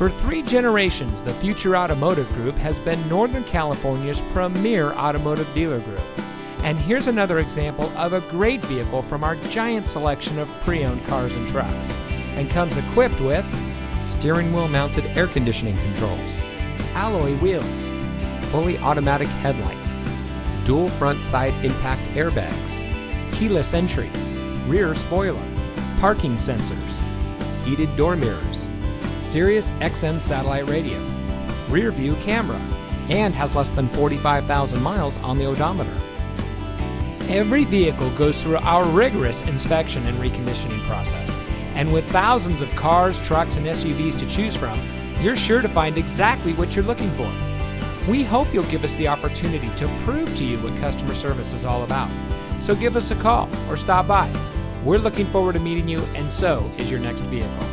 For 3 generations, the Future Automotive Group has been Northern California's premier automotive dealer group. And here's another example of a great vehicle from our giant selection of pre-owned cars and trucks. And comes equipped with steering wheel mounted air conditioning controls, alloy wheels, fully automatic headlights, dual front side impact airbags, keyless entry, rear spoiler, parking sensors, heated door mirrors, Sirius XM satellite radio, rear view camera, and has less than 45,000 miles on the odometer. Every vehicle goes through our rigorous inspection and reconditioning process. And with thousands of cars, trucks, and SUVs to choose from, you're sure to find exactly what you're looking for. We hope you'll give us the opportunity to prove to you what customer service is all about. So give us a call or stop by. We're looking forward to meeting you, and so is your next vehicle.